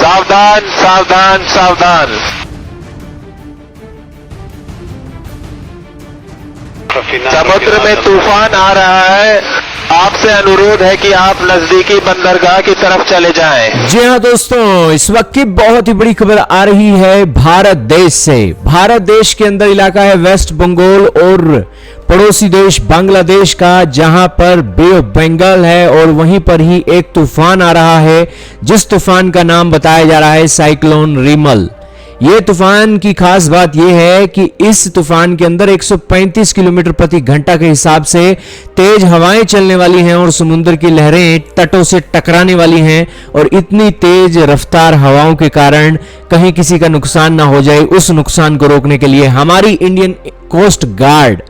सावधान सावधान सावधान। समुद्र में तूफान आ रहा है, आपसे अनुरोध है कि आप नजदीकी बंदरगाह की तरफ चले जाएं। जी हाँ दोस्तों, इस वक्त की बहुत ही बड़ी खबर आ रही है भारत देश से। भारत देश के अंदर इलाका है वेस्ट बंगाल और पड़ोसी देश बांग्लादेश का, जहां पर बे ऑफ बंगाल है और वहीं पर ही एक तूफान आ रहा है, जिस तूफान का नाम बताया जा रहा है साइक्लोन रिमल। ये तूफान की खास बात यह है कि इस तूफान के अंदर 135 किलोमीटर प्रति घंटा के हिसाब से तेज हवाएं चलने वाली हैं और समुद्र की लहरें तटों से टकराने वाली हैं, और इतनी तेज रफ्तार हवाओं के कारण कहीं किसी का नुकसान ना हो जाए, उस नुकसान को रोकने के लिए हमारी इंडियन कोस्ट गार्ड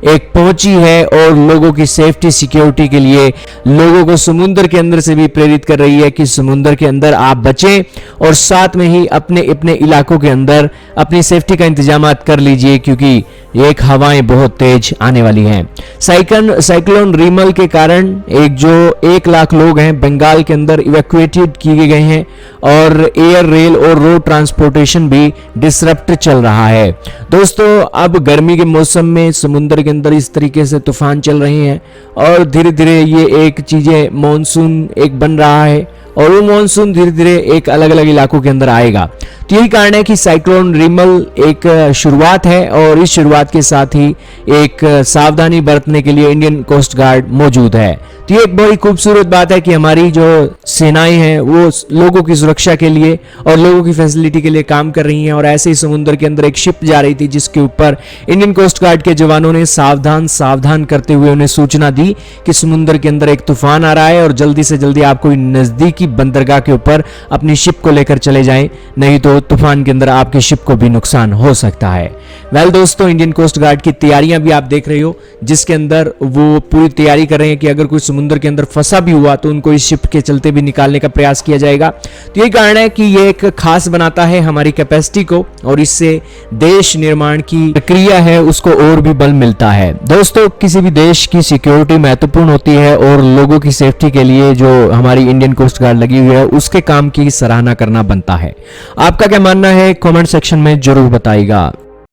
एक पहुंची है और लोगों की सेफ्टी सिक्योरिटी के लिए लोगों को समुद्र के अंदर से भी प्रेरित कर रही है कि समुद्र के अंदर आप बचें और साथ में ही अपने अपने इलाकों के अंदर अपनी सेफ्टी का इंतजाम कर लीजिए, क्योंकि एक हवाएं बहुत तेज आने वाली हैं। साइक्लोन रिमल के कारण जो 1 लाख लोग हैं बंगाल के अंदर इवैक्यूएटेड किए गए हैं और एयर, रेल और रोड ट्रांसपोर्टेशन भी डिसरप्ट चल रहा है। दोस्तों, अब गर्मी के मौसम में समुद्र के अंदर इस तरीके से तूफान चल रहे हैं और धीरे धीरे ये एक चीजें मानसून एक बन रहा है और वो मानसून धीरे धीरे एक अलग अलग इलाकों के अंदर आएगा। तो यही कारण है कि साइक्लोन रिमल एक शुरुआत है और इस शुरुआत के साथ ही एक सावधानी बरतने के लिए इंडियन कोस्ट गार्ड मौजूद है। तो ये एक बड़ी खूबसूरत बात है कि हमारी जो सेनाएं हैं वो लोगों की सुरक्षा के लिए और लोगों की फैसिलिटी के लिए काम कर रही हैं। और ऐसे ही समुद्र के अंदर एक शिप जा रही थी जिसके ऊपर इंडियन कोस्ट गार्ड के जवानों ने सावधान सावधान करते हुए उन्हें सूचना दी कि समुद्र के अंदर एक तूफान आ रहा है और जल्दी से जल्दी आप कोई नजदीकी बंदरगाह के ऊपर अपनी शिप को लेकर चले जाएं, नहीं तो तूफान के अंदर आपकी शिप को भी नुकसान हो सकता है। वेल दोस्तों, इंडियन कोस्ट गार्ड की तैयारियां भी आप देख रहे हो, जिसके अंदर वो पूरी तैयारी कर रहे हैं कि अगर कोई समुद्र के अंदर फंसा भी हुआ तो उनको इस शिप के चलते भी निकालने का प्रयास किया जाएगा। तो यही कारण है कि ये एक खास बनाता है हमारी कैपेसिटी को और इससे देश निर्माण की प्रक्रिया है उसको और भी बल मिलता है। दोस्तों, किसी भी देश की सिक्योरिटी महत्वपूर्ण होती है और लोगों की सेफ्टी के लिए जो हमारी इंडियन कोस्ट गार्ड लगी हुई है उसके काम की सराहना करना बनता है। आपका क्या मानना है कमेंट सेक्शन में जरूर बताइएगा।